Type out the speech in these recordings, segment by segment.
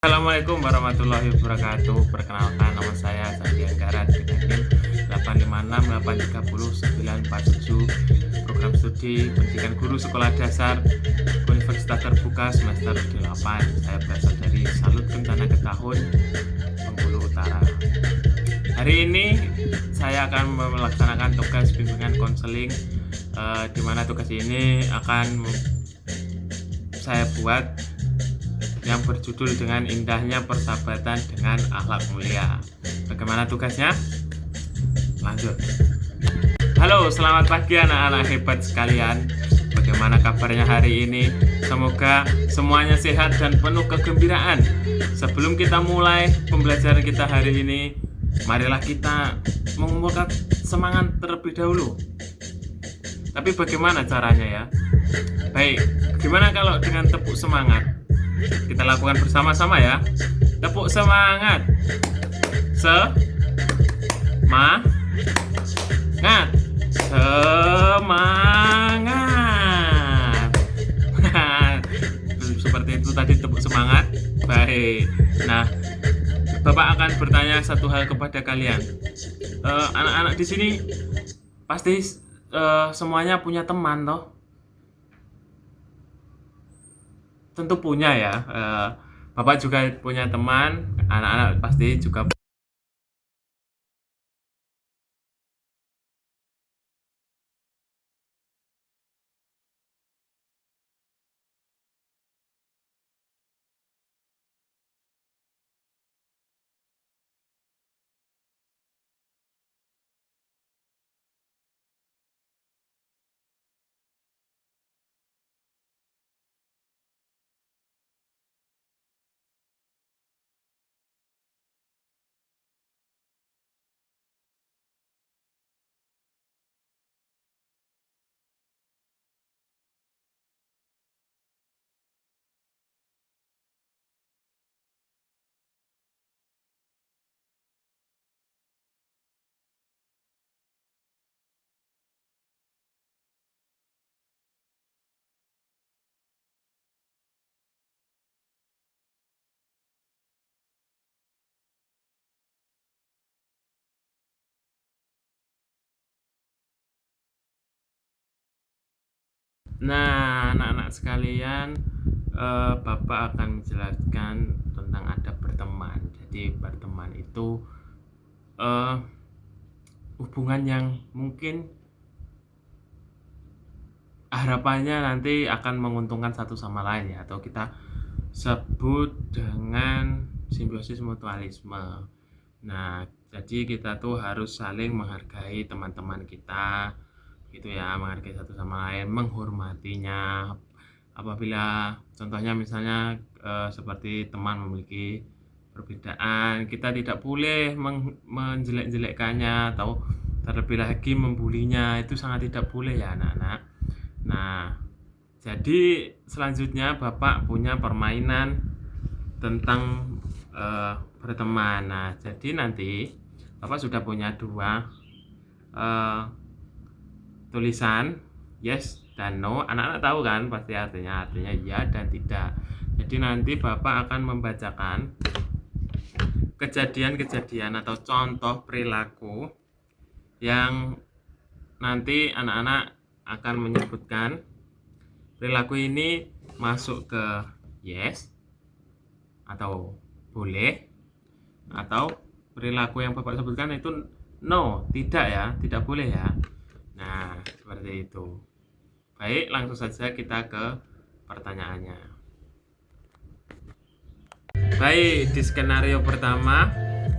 Assalamualaikum warahmatullahi wabarakatuh. Perkenalkan, nama saya Sandi Anggara dengan NIM 856830947, program studi pendidikan guru sekolah dasar Universitas Terbuka semester 8. Saya berasal dari Salut Kencana Getahun, Bengkulu Utara. Hari ini saya akan melaksanakan tugas bimbingan konseling, di mana tugas ini akan saya buat yang berjudul dengan indahnya persahabatan dengan akhlak mulia. Bagaimana tugasnya? Lanjut. Halo, selamat pagi anak-anak hebat sekalian. Bagaimana kabarnya hari ini? Semoga semuanya sehat dan penuh kegembiraan. Sebelum kita mulai pembelajaran kita hari ini, marilah kita mengumpulkan semangat terlebih dahulu. Tapi bagaimana caranya ya? Baik, gimana kalau dengan tepuk semangat? Kita lakukan bersama-sama ya. Tepuk semangat. Semangat. Semangat. Seperti itu tadi tepuk semangat. Baik. Nah, Bapak akan bertanya satu hal kepada kalian. Anak-anak di sini pasti semuanya punya teman toh? Tentu punya ya. Bapak juga punya teman, anak-anak pasti juga. Nah, anak-anak sekalian, Bapak akan menjelaskan tentang adab berteman. Jadi berteman itu hubungan yang mungkin harapannya nanti akan menguntungkan satu sama lain ya, atau kita sebut dengan simbiosis mutualisme. Nah, jadi kita tuh harus saling menghargai teman-teman kita, gitu ya, menghargai satu sama lain, menghormatinya. Apabila contohnya misalnya seperti teman memiliki perbedaan, kita tidak boleh menjelek-jelekkannya atau terlebih lagi membulinya. Itu sangat tidak boleh ya anak-anak. Nah, jadi selanjutnya Bapak punya permainan tentang berteman. Nah, jadi nanti Bapak sudah punya dua tulisan yes dan no. Anak-anak tahu kan pasti artinya ya dan tidak. Jadi nanti Bapak akan membacakan kejadian-kejadian atau contoh perilaku yang nanti anak-anak akan menyebutkan perilaku ini masuk ke yes atau boleh, atau perilaku yang Bapak sebutkan itu no, tidak ya, tidak boleh ya. Nah, seperti itu. Baik, langsung saja kita ke pertanyaannya. Baik, di skenario pertama,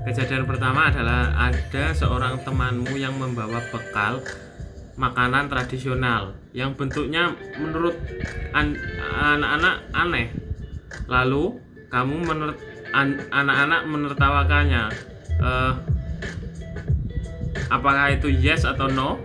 kejadian pertama adalah ada seorang temanmu yang membawa bekal makanan tradisional yang bentuknya menurut anak-anak aneh. Lalu kamu anak-anak menertawakannya. Apakah itu yes atau no?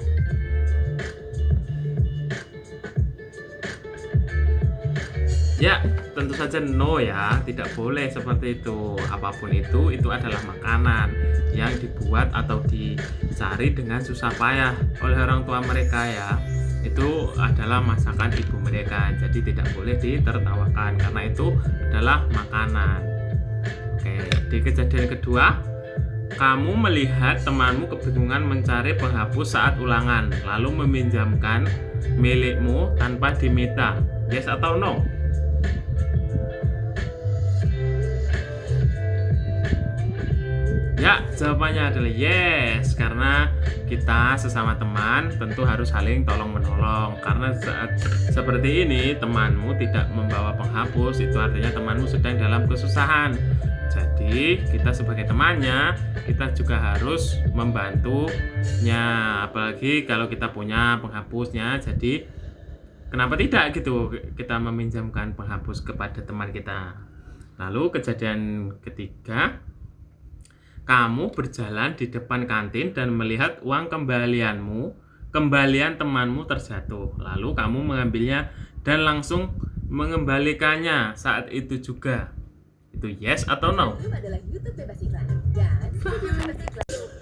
Ya, tentu saja no ya, tidak boleh seperti itu. Apapun itu adalah makanan yang dibuat atau dicari dengan susah payah oleh orang tua mereka ya. Itu adalah masakan ibu mereka, jadi tidak boleh ditertawakan karena itu adalah makanan. Jadi kejadian kedua, kamu melihat temanmu kebingungan mencari penghapus saat ulangan, lalu meminjamkan milikmu tanpa diminta. Yes atau no? Ya, jawabannya adalah yes, karena kita sesama teman tentu harus saling tolong-menolong. Karena saat seperti ini temanmu tidak membawa penghapus, itu artinya temanmu sedang dalam kesusahan. Jadi kita sebagai temannya, kita juga harus membantunya, apalagi kalau kita punya penghapusnya. Jadi kenapa tidak gitu kita meminjamkan penghapus kepada teman kita. Lalu kejadian ketiga, kamu berjalan di depan kantin dan melihat uang kembalian temanmu terjatuh. Lalu kamu mengambilnya dan langsung mengembalikannya saat itu juga. Itu yes atau no?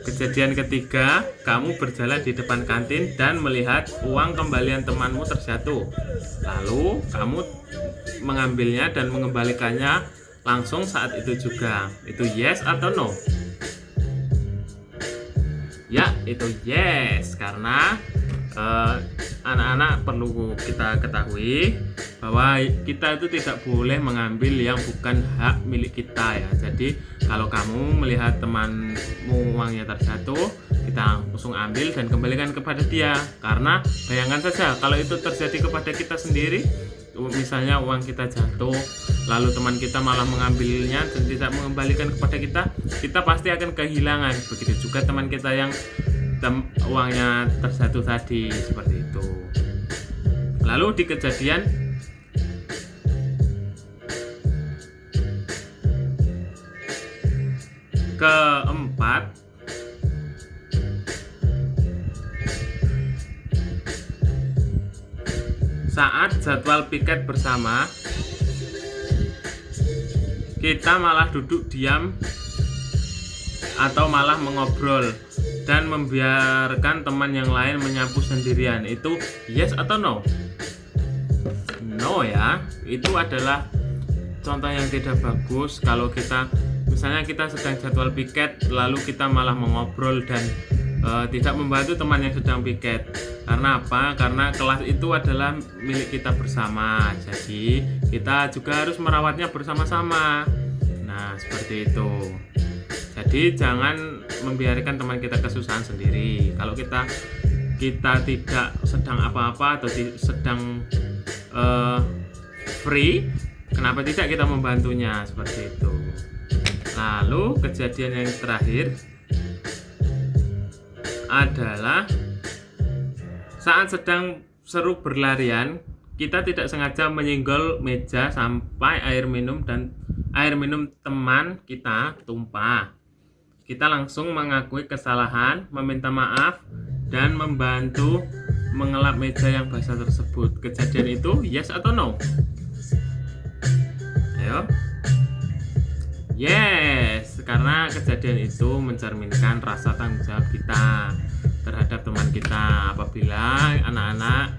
Kejadian ketiga, kamu berjalan di depan kantin dan melihat uang kembalian temanmu terjatuh. Lalu kamu mengambilnya dan mengembalikannya langsung saat itu juga. Itu yes atau no? Ya, itu yes, karena anak-anak perlu kita ketahui bahwa kita itu tidak boleh mengambil yang bukan hak milik kita ya. Jadi kalau kamu melihat temanmu uangnya terjatuh, kita langsung ambil dan kembalikan kepada dia. Karena bayangkan saja kalau itu terjadi kepada kita sendiri, misalnya uang kita jatuh lalu teman kita malah mengambilnya dan tidak mengembalikan kepada kita, kita pasti akan kehilangan. Begitu juga teman kita yang uangnya terjatuh tadi, seperti itu. Lalu di kejadian keempat, saat jadwal piket bersama, kita malah duduk diam atau malah mengobrol dan membiarkan teman yang lain menyapu sendirian. Itu yes atau no? No ya, itu adalah contoh yang tidak bagus. Kalau kita misalnya kita sedang jadwal piket lalu kita malah mengobrol dan tidak membantu teman yang sedang piket. Karena apa? Karena kelas itu adalah milik kita bersama. Jadi kita juga harus merawatnya bersama-sama. Nah, seperti itu. Jadi jangan membiarkan teman kita kesusahan sendiri. Kalau kita tidak sedang apa-apa atau sedang free, kenapa tidak kita membantunya, seperti itu. Lalu kejadian yang terakhir adalah saat sedang seru berlarian, kita tidak sengaja menyenggol meja sampai air minum teman kita tumpah. Kita langsung mengakui kesalahan, meminta maaf, dan membantu mengelap meja yang basah tersebut. Kejadian itu yes atau no? Ayo. Yes, karena kejadian itu mencerminkan rasa tanggung jawab kita terhadap teman kita. Apabila anak-anak,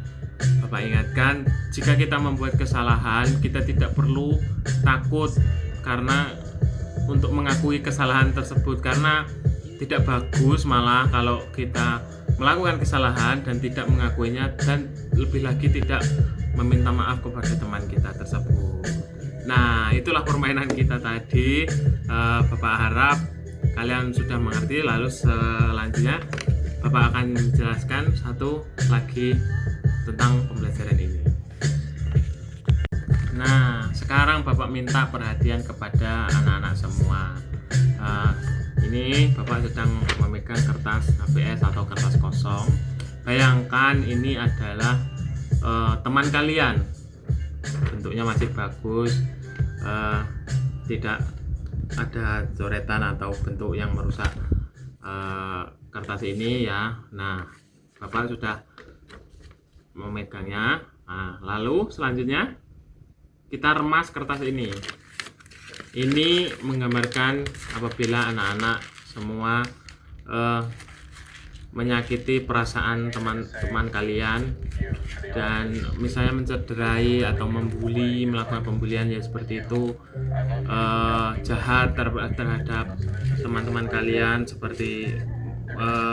Bapak ingatkan, jika kita membuat kesalahan, kita tidak perlu takut karena untuk mengakui kesalahan tersebut, karena tidak bagus malah kalau kita melakukan kesalahan dan tidak mengakuinya, dan lebih lagi tidak meminta maaf kepada teman kita tersebut. Nah, itulah permainan kita tadi. Bapak harap kalian sudah mengerti. Lalu selanjutnya Bapak akan menjelaskan satu lagi tentang pembelajaran ini. Nah, sekarang Bapak minta perhatian kepada anak-anak semua. Ini Bapak sedang memegang kertas HVS atau kertas kosong. Bayangkan ini adalah teman kalian. Bentuknya masih bagus, tidak ada coretan atau bentuk yang merusak kertas ini ya. Nah, Bapak sudah memegangnya. Nah, lalu selanjutnya kita remas kertas ini. Ini menggambarkan apabila anak-anak semua menyakiti perasaan teman-teman kalian dan misalnya mencederai atau membuli, melakukan pembulian ya seperti itu, jahat terhadap teman-teman kalian seperti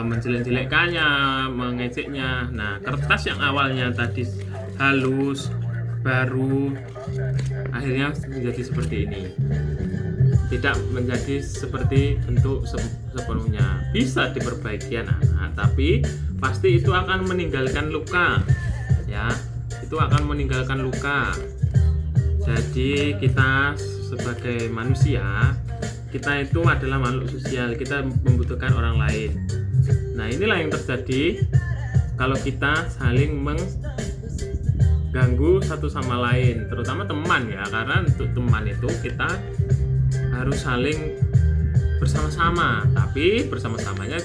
menjelek-jelekkannya, mengejeknya. Nah, kertas yang awalnya tadi halus, baru, akhirnya menjadi seperti ini. Tidak menjadi seperti bentuk sepenuhnya. Bisa diperbaiki anak-anak, tapi pasti itu akan meninggalkan luka. Ya, itu akan meninggalkan luka. Jadi kita sebagai manusia, kita itu adalah makhluk sosial, kita membutuhkan orang lain. Nah, inilah yang terjadi kalau kita saling mengganggu satu sama lain, terutama teman ya, karena untuk teman itu kita harus saling bersama-sama, tapi bersama-samanya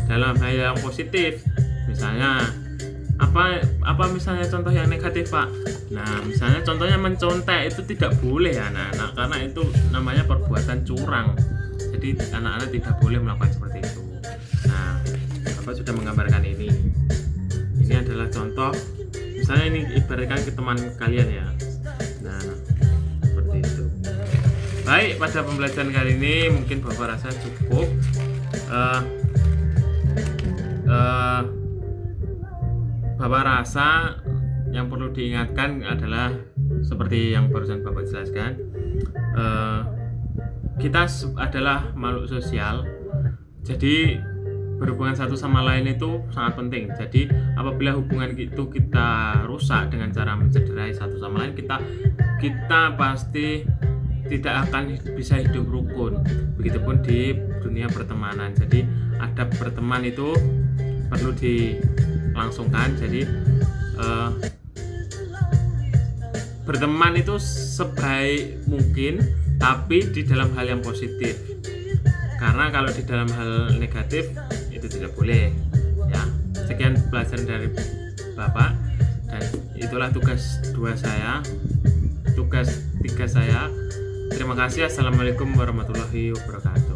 dalam hal yang positif. Misalnya apa misalnya contoh yang negatif, Pak? Nah, misalnya contohnya mencontek itu tidak boleh ya anak-anak, karena itu namanya perbuatan curang. Jadi anak-anak tidak boleh melakukan seperti itu. Nah, Bapak sudah menggambarkan ini. Ini adalah contoh. Misalnya ini ibaratkan ke teman kalian ya. Nah, seperti itu. Baik, pada pembelajaran kali ini mungkin Bapak rasa cukup. Bapak rasa yang perlu diingatkan adalah seperti yang barusan Bapak jelaskan, kita adalah makhluk sosial, jadi berhubungan satu sama lain itu sangat penting. Jadi apabila hubungan itu kita rusak dengan cara mencederai satu sama lain, kita pasti tidak akan bisa hidup rukun. Begitupun di dunia pertemanan. Jadi adab berteman itu perlu dilangsungkan. Jadi berteman itu sebaik mungkin, tapi di dalam hal yang positif. Karena kalau di dalam hal negatif itu tidak boleh. Ya, sekian pelajaran dari Bapak, dan itulah tugas 2 saya, tugas 3 saya. Terima kasih. Assalamualaikum warahmatullahi wabarakatuh.